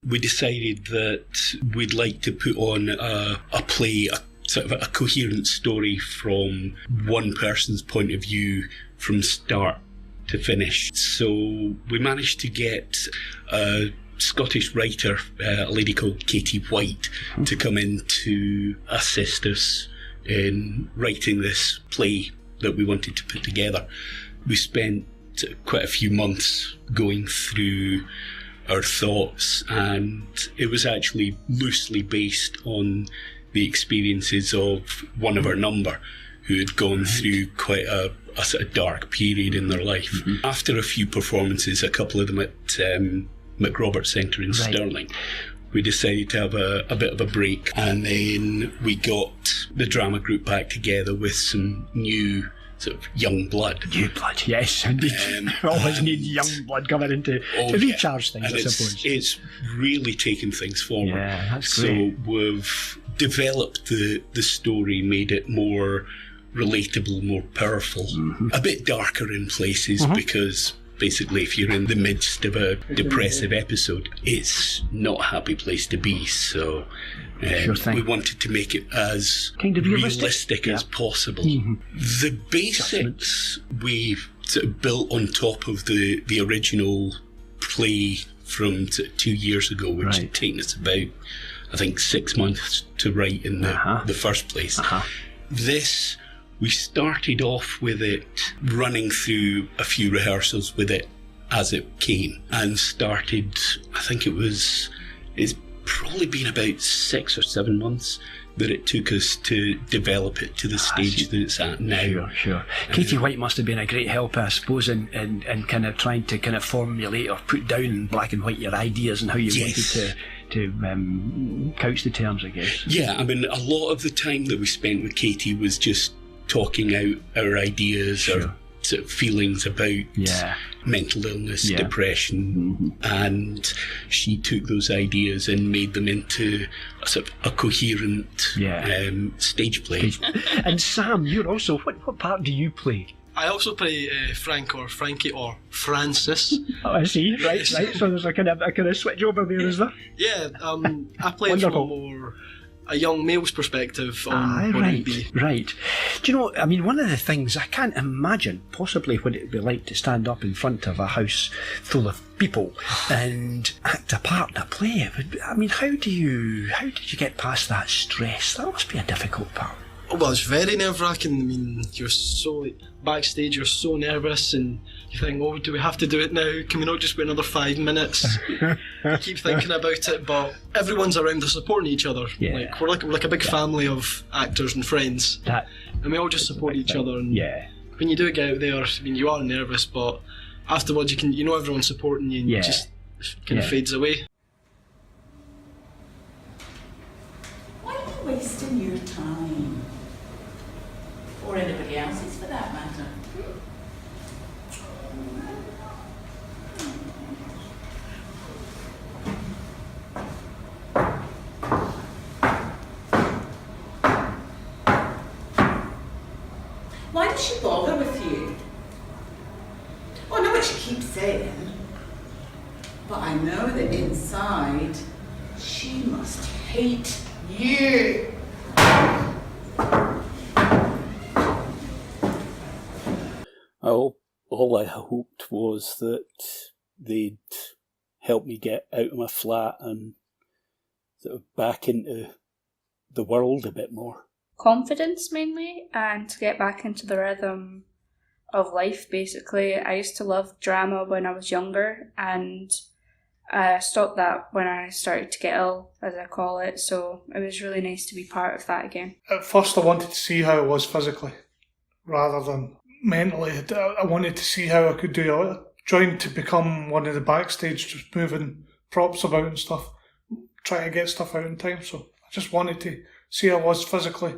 we decided that we'd like to put on a play, sort of a coherent story from one person's point of view from start to finish. So we managed to get a Scottish writer, a lady called Katie White, to come in to assist us in writing this play that we wanted to put together. We spent quite a few months going through our thoughts, and it was actually loosely based on the experiences of one of our number who had gone through quite a sort of dark period in their life. Mm-hmm. After a few performances, a couple of them at McRoberts Centre in Stirling, we decided to have a bit of a break, and then we got the drama group back together with some new sort of young blood. New blood, yes, indeed. Always need young blood coming in to recharge things, I suppose. It's really taken things forward. Yeah, that's great. So we've developed the story, made it more relatable, more powerful, a bit darker in places, because basically if you're in the midst of a depressive episode, it's not a happy place to be. So we wanted to make it as kind of realistic as possible. The basics we sort of built on top of the original play from 2 years ago, which had taken us about, I think, 6 months to write in the first place. This, we started off with it running through a few rehearsals with it as it came, and started, I think it's probably been about 6 or 7 months that it took us to develop it to the stage that it's at now. Sure. Katie White must have been a great help, I suppose, in kind of trying to kind of formulate or put down in black and white your ideas and how you wanted to couch the terms, I guess. Yeah, I mean, a lot of the time that we spent with Katie was just talking out our ideas, our sort of feelings about mental illness, depression, and she took those ideas and made them into a sort of a coherent stage play. And Sam, you're also, what part do you play? I also play Frank or Frankie or Francis. Oh, I see. Right. So there's a kind of switch over there, is there? Yeah, I play it from a young male's perspective on what it would be. Right. Do you know, I mean, one of the things I can't imagine possibly what it would be like to stand up in front of a house full of people and act a part in a play. I mean, how did you get past that stress? That must be a difficult part. Well, it's very nerve-wracking. I mean, you're so backstage, you're so nervous, and you think, oh, do we have to do it now? Can we not just wait another 5 minutes? You keep thinking about it, but everyone's around us supporting each other. Yeah. We're like a big family of actors and friends, and we all just support each other. And when you do get out there, I mean, you are nervous, but afterwards you know everyone's supporting you, and it just kind of fades away. Why are you wasting your time? Or anybody else's, for that matter. Why does she bother with you? I know what she keeps saying, but I know that inside she must hate you. All I hoped was that they'd help me get out of my flat and sort of back into the world a bit more. Confidence mainly, and to get back into the rhythm of life, basically. I used to love drama when I was younger, and I stopped that when I started to get ill, as I call it, so it was really nice to be part of that again. At first I wanted to see how I was physically, rather than mentally. I wanted to see how I could do it. I joined to become one of the backstage, just moving props about and stuff, trying to get stuff out in time, so I just wanted to see how I was physically.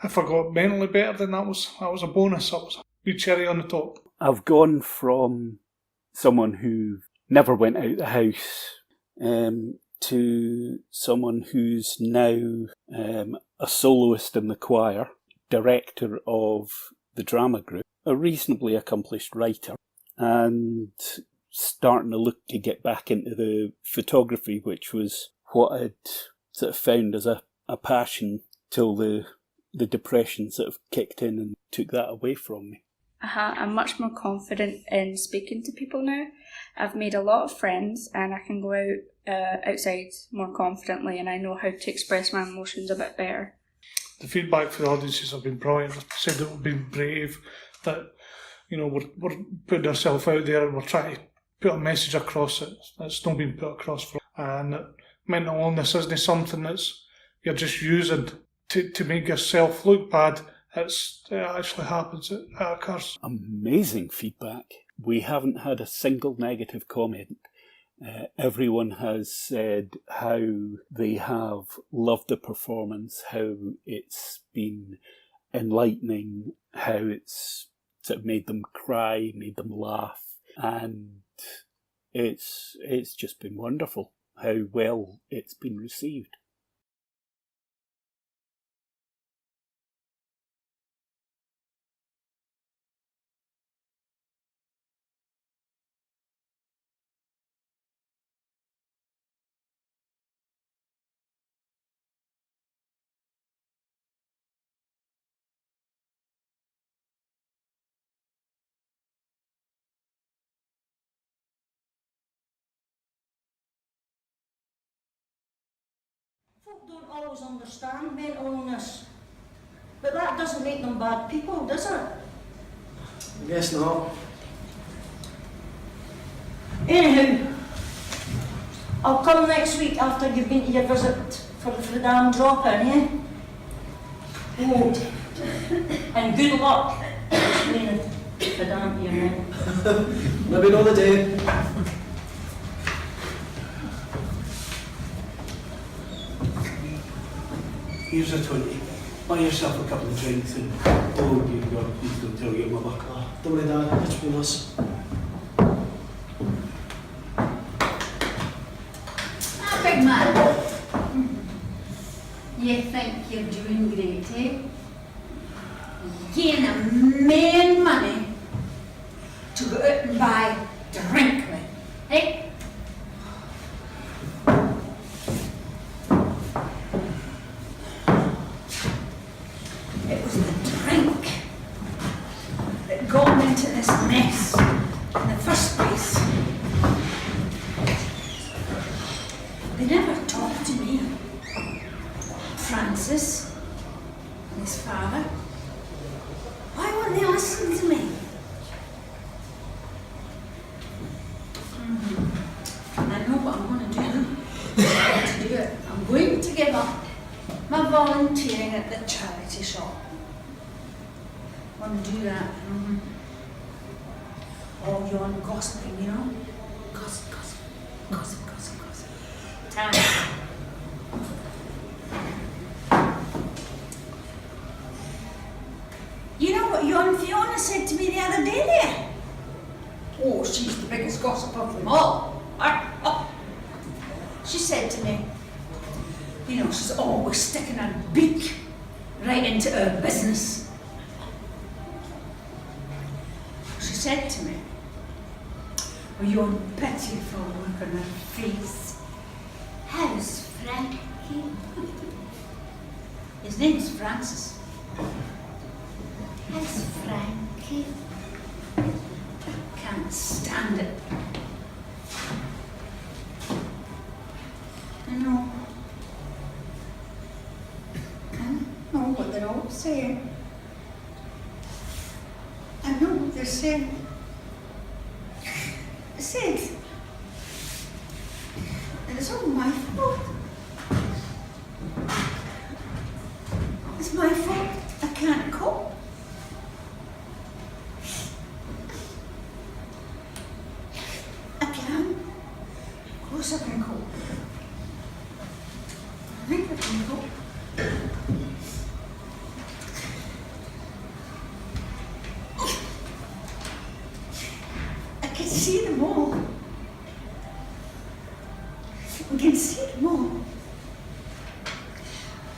If I got mentally better, then that was a bonus. That was a good cherry on the top. I've gone from someone who never went out the house to someone who's now a soloist in the choir, director of the drama group, a reasonably accomplished writer, and starting to look to get back into the photography, which was what I'd sort of found as a passion till the depression sort of kicked in and took that away from me. I'm much more confident in speaking to people now. I've made a lot of friends and I can go out outside more confidently, and I know how to express my emotions a bit better. The feedback for the audiences have been brilliant. They said that we've been brave, that we're putting ourselves out there and we're trying to put a message across that's not been put across for, and that mental illness isn't something that's you're just using to make yourself look bad. It actually happens. It occurs. Amazing feedback. We haven't had a single negative comment. Everyone has said how they have loved the performance, how it's been enlightening, how it's sort of made them cry, made them laugh, and it's just been wonderful how well it's been received. Folk don't always understand mental illness, but that doesn't make them bad people, does it? I guess not. Anywho, I'll come next week after you've been to your visit for the FDAMH drop-in, eh? Oh, and good luck explaining FDAMH to your men. Maybe another day. Here's a 20. Buy yourself a couple of drinks and, oh dear God, please don't tell your mother. Oh, don't worry, Dad, it's between us. Big man. You think you're doing great, eh? You ain't a million money to go out and buy drink with, eh? It was the drink that got me into this mess in the first place. They never talked to me. Francis and his father. Why won't they listen to me? I know what I'm going to do. I'm going to do it. I'm going to give up my volunteering at the charity shop. I want to do that. All yon gossiping, you know? Gossip, gossip, gossip, gossip, gossip. Time. You know what yon Fiona said to me the other day there? Oh, she's the biggest gossip of them all. She said to me, you know, she's always sticking her beak right into her business. She said to me, with yon pitiful look on her face, how's Frankie? His name's Francis. How's Frankie? Can't stand it. I know what they're all saying. I know what they're saying. They said that it's all my fault. It's my fault I can't cope. I can. Of course I can cope. I think I can cope. I can see them all. We can see them all.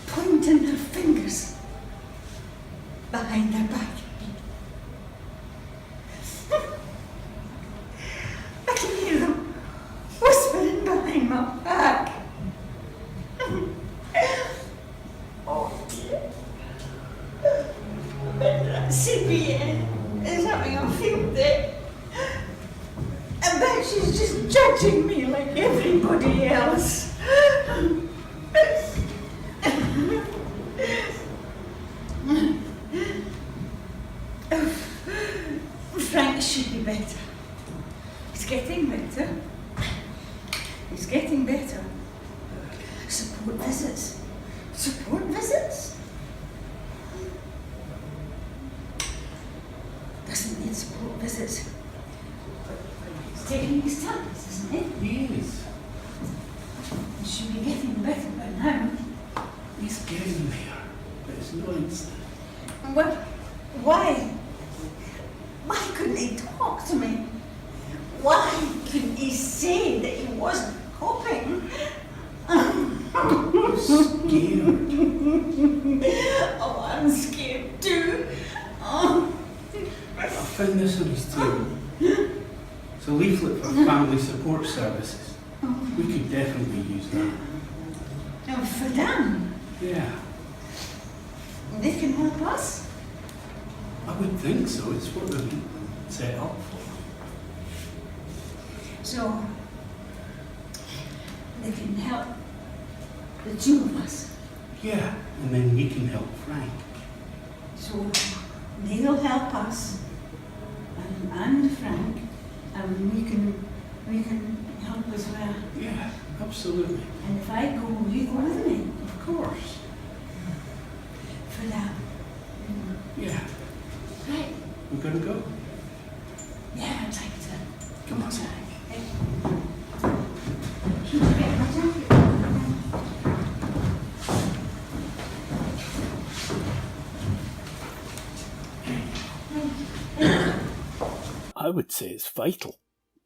Pointing their fingers behind their back. I can she's just judging me like everybody else. Frank should be better. He's getting better. He's getting better. Support visits. Support visits? Doesn't need support visits. He's taking his tablets, isn't he? He is. He should be getting better by now. He's getting there, but it's not instant. Well, why? Why couldn't he talk to me? Why couldn't he say that he wasn't coping? He's scared. Oh, I'm scared too. Oh. I found this on his table. It's a leaflet for family support services. We could definitely use that. Oh, for them? Yeah, They can help us? I would think so. It's what they're set up for. So, they can help the two of us. Yeah, and then we can help Frank. So, they'll help us, and Frank, and we can help as well. Yeah, absolutely. And if I go, will you go with me? Of course. For that. Yeah. Right. We're gonna go. Yeah, I'd like to. Come on. I would say it's vital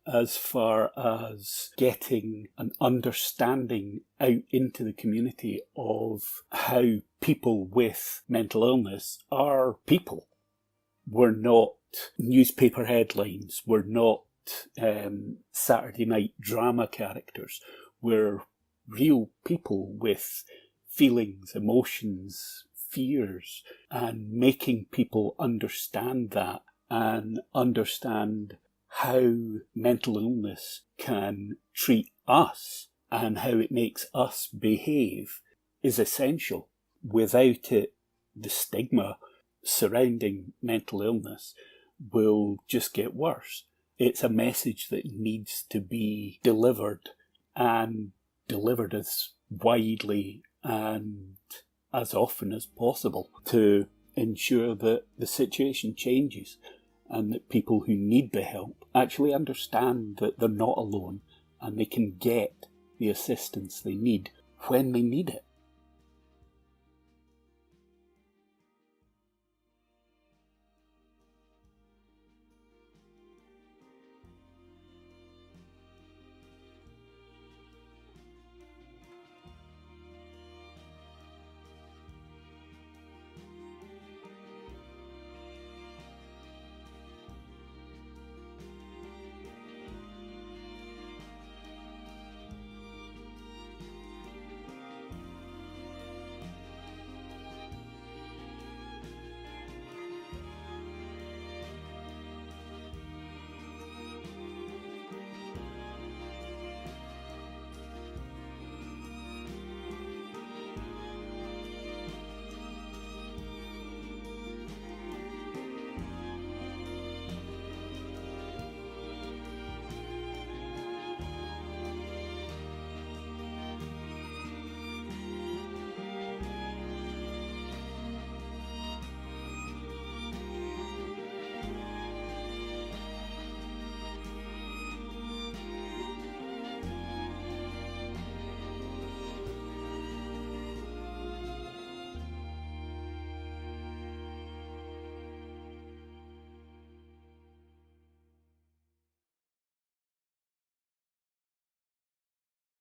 as far as getting an understanding out into the community of how people with mental illness are people. We're not newspaper headlines. We're not Saturday night drama characters. We're real people with feelings, emotions, fears, and making people understand that and understand how mental illness can treat us and how it makes us behave is essential. Without it, the stigma surrounding mental illness will just get worse. It's a message that needs to be delivered, and delivered as widely and as often as possible to ensure that the situation changes and that people who need the help actually understand that they're not alone and they can get the assistance they need when they need it.